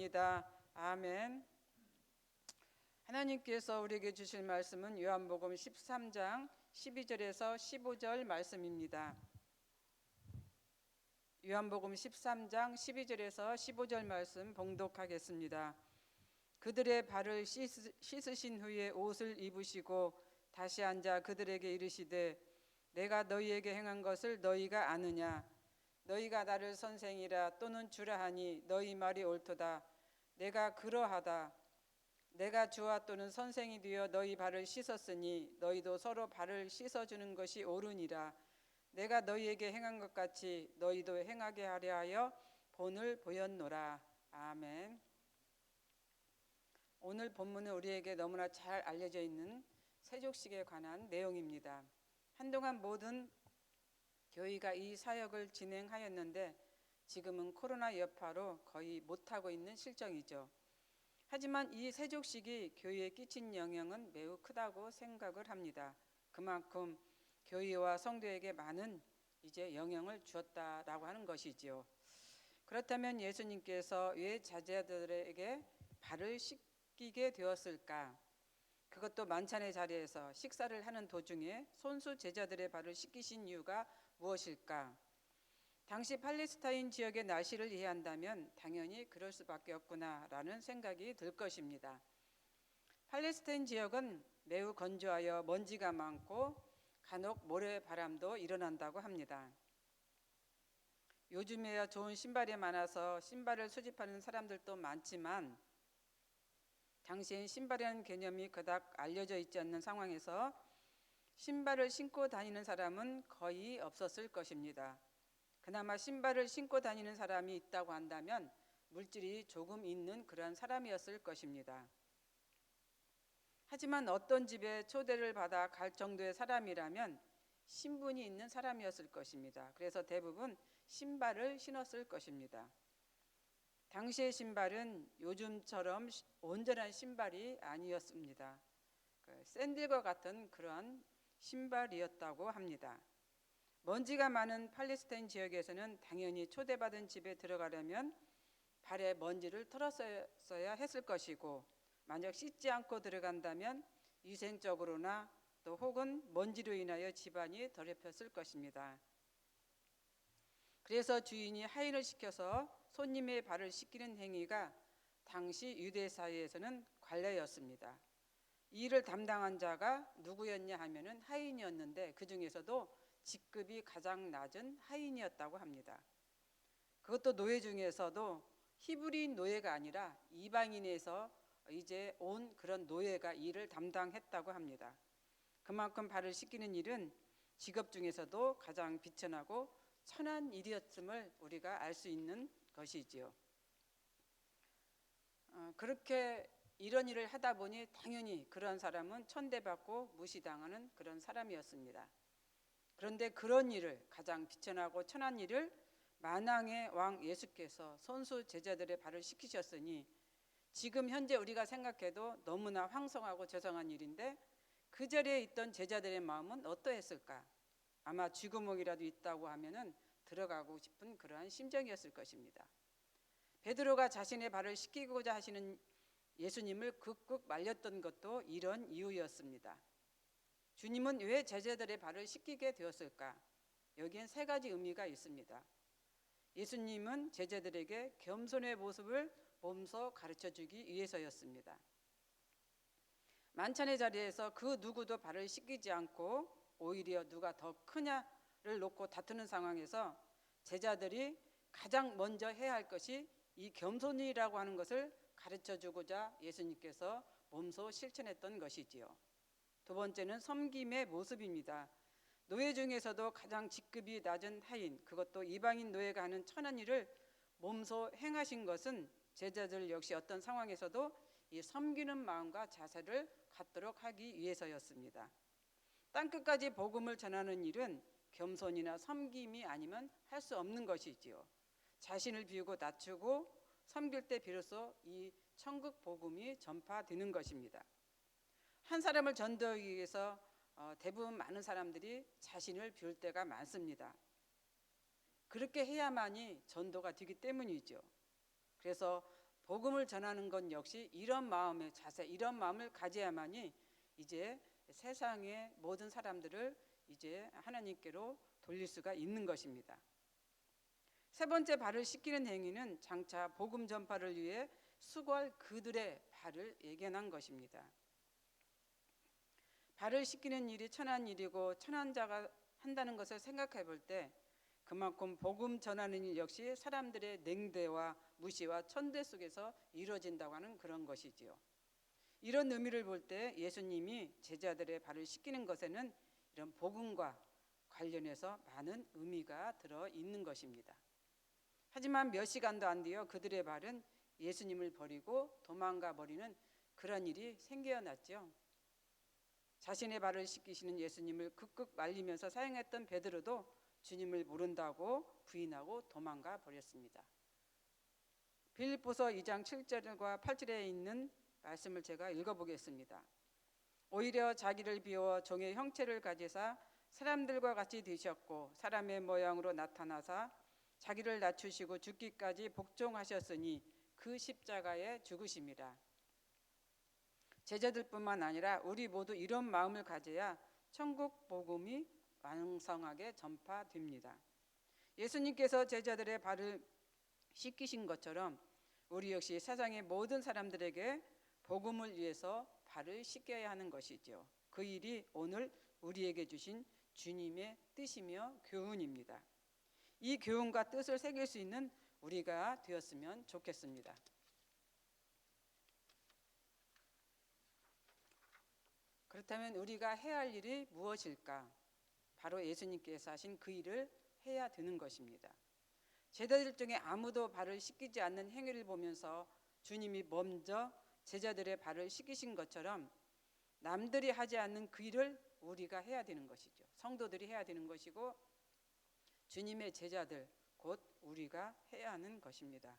기도합니다. 아멘. 하나님께서 우리에게 주실 말씀은 요한복음 13장 12절에서 15절 말씀입니다. 요한복음 13장 12절에서 15절 말씀 봉독하겠습니다. 그들의 발을 씻으신 후에 옷을 입으시고 다시 앉아 그들에게 이르시되 내가 너희에게 행한 것을 너희가 아느냐? 너희가 나를 선생이라 또는 주라 하니 너희 말이 옳도다. 내가 그러하다. 내가 주와 또는 선생이 되어 너희 발을 씻었으니 너희도 서로 발을 씻어주는 것이 옳으니라. 내가 너희에게 행한 것 같이 너희도 행하게 하려 하여 본을 보였노라. 아멘. 오늘 본문은 우리에게 너무나 잘 알려져 있는 세족식에 관한 내용입니다. 한동안 모든 교회가 이 사역을 진행하였는데 지금은 코로나 여파로 거의 못하고 있는 실정이죠. 하지만 이 세족식이 교회에 끼친 영향은 매우 크다고 생각을 합니다. 그만큼 교회와 성도에게 많은 이제 영향을 주었다라고 하는 것이지요. 그렇다면 예수님께서 왜 제자들에게 발을 씻기게 되었을까? 그것도 만찬의 자리에서 식사를 하는 도중에 손수 제자들의 발을 씻기신 이유가 무엇일까? 당시 팔레스타인 지역의 날씨를 이해한다면 당연히 그럴 수밖에 없구나라는 생각이 들 것입니다. 팔레스타인 지역은 매우 건조하여 먼지가 많고 간혹 모래바람도 일어난다고 합니다. 요즘에야 좋은 신발이 많아서 신발을 수집하는 사람들도 많지만 당시엔 신발이라는 개념이 그닥 알려져 있지 않는 상황에서 신발을 신고 다니는 사람은 거의 없었을 것입니다. 그나마 신발을 신고 다니는 사람이 있다고 한다면 물질이 조금 있는 그런 사람이었을 것입니다. 하지만 어떤 집에 초대를 받아 갈 정도의 사람이라면 신분이 있는 사람이었을 것입니다. 그래서 대부분 신발을 신었을 것입니다. 당시의 신발은 요즘처럼 온전한 신발이 아니었습니다. 샌들과 같은 그런 신발이었다고 합니다. 먼지가 많은 팔레스타인 지역에서는 당연히 초대받은 집에 들어가려면 발에 먼지를 털었어야 했을 것이고 만약 씻지 않고 들어간다면 위생적으로나 또 혹은 먼지로 인하여 집안이 더럽혔을 것입니다. 그래서 주인이 하인을 시켜서 손님의 발을 씻기는 행위가 당시 유대 사회에서는 관례였습니다. 이 일을 담당한 자가 누구였냐 하면은 하인이었는데 그 중에서도 직급이 가장 낮은 하인이었다고 합니다. 그것도 노예 중에서도 히브리인 노예가 아니라 이방인에서 이제 온 그런 노예가 일을 담당했다고 합니다. 그만큼 발을 씻기는 일은 직업 중에서도 가장 비천하고 천한 일이었음을 우리가 알 수 있는 것이지요. 그렇게 이런 일을 하다 보니 당연히 그런 사람은 천대받고 무시당하는 그런 사람이었습니다. 그런데 그런 일을 가장 비천하고 천한 일을 만왕의 왕 예수께서 손수 제자들의 발을 씻기셨으니 지금 현재 우리가 생각해도 너무나 황송하고 죄송한 일인데 그 자리에 있던 제자들의 마음은 어떠했을까? 아마 쥐구멍이라도 있다고 하면은 들어가고 싶은 그러한 심정이었을 것입니다. 베드로가 자신의 발을 씻기고자 하시는 예수님을 극극 말렸던 것도 이런 이유였습니다. 주님은 왜 제자들의 발을 씻기게 되었을까? 여기엔 세 가지 의미가 있습니다. 예수님은 제자들에게 겸손의 모습을 몸소 가르쳐주기 위해서였습니다. 만찬의 자리에서 그 누구도 발을 씻기지 않고 오히려 누가 더 크냐를 놓고 다투는 상황에서 제자들이 가장 먼저 해야 할 것이 이 겸손이라고 하는 것을 가르쳐주고자 예수님께서 몸소 실천했던 것이지요. 두 번째는 섬김의 모습입니다. 노예 중에서도 가장 직급이 낮은 하인, 그것도 이방인 노예가 하는 천한 일을 몸소 행하신 것은 제자들 역시 어떤 상황에서도 이 섬기는 마음과 자세를 갖도록 하기 위해서였습니다. 땅끝까지 복음을 전하는 일은 겸손이나 섬김이 아니면 할 수 없는 것이지요. 자신을 비우고 낮추고 섬길 때 비로소 이 천국 복음이 전파되는 것입니다. 한 사람을 전도하기 위해서 대부분 많은 사람들이 자신을 비울 때가 많습니다. 그렇게 해야만이 전도가 되기 때문이죠. 그래서 복음을 전하는 것 역시 이런 마음의 자세, 이런 마음을 가져야만이 이제 세상의 모든 사람들을 이제 하나님께로 돌릴 수가 있는 것입니다. 세 번째, 발을 씻기는 행위는 장차 복음 전파를 위해 수고할 그들의 발을 예견한 것입니다. 발을 씻기는 일이 천한 일이고 천한 자가 한다는 것을 생각해 볼 때 그만큼 복음 전하는 일 역시 사람들의 냉대와 무시와 천대 속에서 이루어진다고 하는 그런 것이지요. 이런 의미를 볼 때 예수님이 제자들의 발을 씻기는 것에는 이런 복음과 관련해서 많은 의미가 들어 있는 것입니다. 하지만 몇 시간도 안 되어 그들의 발은 예수님을 버리고 도망가 버리는 그런 일이 생겨났죠. 자신의 발을 씻기시는 예수님을 극극 말리면서 사용했던 베드로도 주님을 모른다고 부인하고 도망가 버렸습니다. 빌립보서 2장 7절과 8절에 있는 말씀을 제가 읽어보겠습니다. 오히려 자기를 비워 종의 형체를 가지사 사람들과 같이 되셨고 사람의 모양으로 나타나사 자기를 낮추시고 죽기까지 복종하셨으니 그 십자가에 죽으심이라. 제자들뿐만 아니라 우리 모두 이런 마음을 가져야 천국 복음이 왕성하게 전파됩니다. 예수님께서 제자들의 발을 씻기신 것처럼 우리 역시 세상의 모든 사람들에게 복음을 위해서 발을 씻겨야 하는 것이죠. 그 일이 오늘 우리에게 주신 주님의 뜻이며 교훈입니다. 이 교훈과 뜻을 새길 수 있는 우리가 되었으면 좋겠습니다. 그렇다면 우리가 해야 할 일이 무엇일까? 바로 예수님께서 하신 그 일을 해야 되는 것입니다. 제자들 중에 아무도 발을 씻기지 않는 행위를 보면서 주님이 먼저 제자들의 발을 씻기신 것처럼 남들이 하지 않는 그 일을 우리가 해야 되는 것이죠. 성도들이 해야 되는 것이고 주님의 제자들 곧 우리가 해야 하는 것입니다.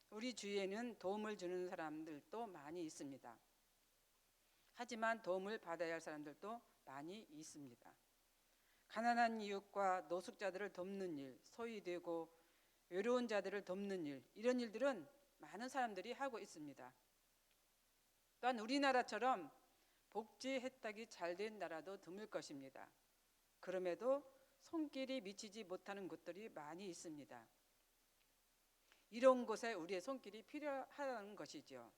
우리 주위에는 도움을 주는 사람들도 많이 있습니다. 하지만 도움을 받아야 할 사람들도 많이 있습니다. 가난한 이웃과 노숙자들을 돕는 일, 소외되고 외로운 자들을 돕는 일, 이런 일들은 많은 사람들이 하고 있습니다. 또한 우리나라처럼 복지 혜택이 잘 된 나라도 드물 것입니다. 그럼에도 손길이 미치지 못하는 곳들이 많이 있습니다. 이런 곳에 우리의 손길이 필요하다는 것이죠.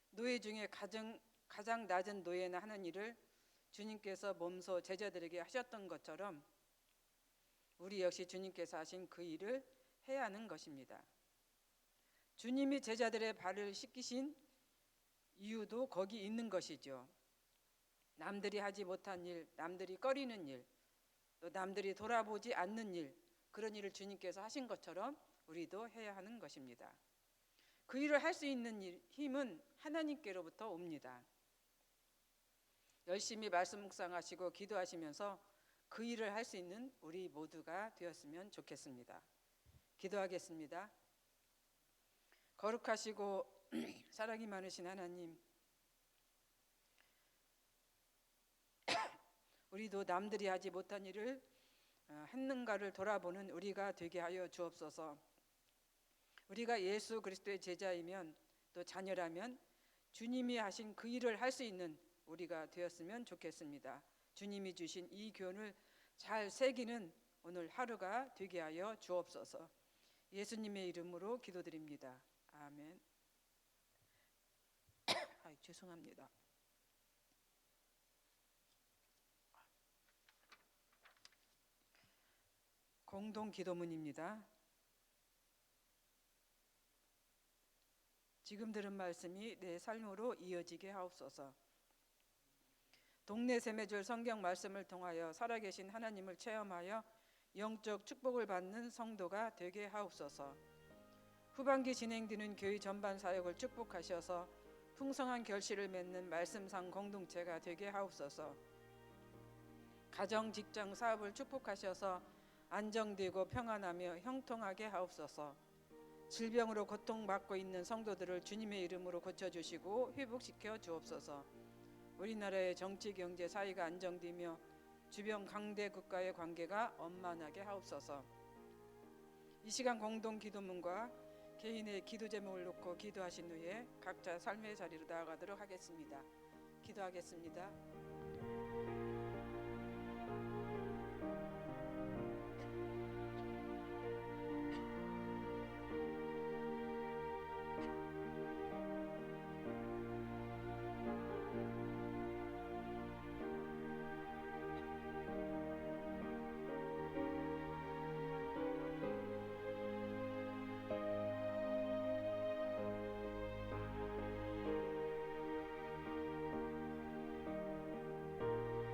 노예 중에 가장 낮은 노예나 하는 일을 주님께서 몸소 제자들에게 하셨던 것처럼 우리 역시 주님께서 하신 그 일을 해야 하는 것입니다. 주님이 제자들의 발을 씻기신 이유도 거기 있는 것이죠. 남들이 하지 못한 일, 남들이 꺼리는 일, 또 남들이 돌아보지 않는 일, 그런 일을 주님께서 하신 것처럼 우리도 해야 하는 것입니다. 그 일을 할 수 있는 힘은 하나님께로부터 옵니다. 열심히 말씀 묵상하시고 기도하시면서 그 일을 할 수 있는 우리 모두가 되었으면 좋겠습니다. 기도하겠습니다. 거룩하시고 사랑이 많으신 하나님, 우리도 남들이 하지 못한 일을 했는가를 돌아보는 우리가 되게 하여 주옵소서. 우리가 예수 그리스도의 제자이면 또 자녀라면 주님이 하신 그 일을 할 수 있는 우리가 되었으면 좋겠습니다. 주님이 주신 이 교훈을 잘 새기는 오늘 하루가 되게 하여 주옵소서. 예수님의 이름으로 기도드립니다. 아멘. 죄송합니다. 공동 기도문입니다. 지금 들은 말씀이 내 삶으로 이어지게 하옵소서. 동네 샘의줄 성경 말씀을 통하여 살아계신 하나님을 체험하여 영적 축복을 받는 성도가 되게 하옵소서. 후반기 진행되는 교회 전반 사역을 축복하셔서 풍성한 결실을 맺는 말씀상 공동체가 되게 하옵소서. 가정, 직장, 사업을 축복하셔서 안정되고 평안하며 형통하게 하옵소서. 질병으로 고통받고 있는 성도들을 주님의 이름으로 고쳐주시고 회복시켜 주옵소서. 우리나라의 정치, 경제, 사회가 안정되며 주변 강대국과의 관계가 원만하게 하옵소서. 이 시간 공동 기도문과 개인의 기도 제목을 놓고 기도하신 후에 각자 삶의 자리로 나아가도록 하겠습니다. 기도하겠습니다.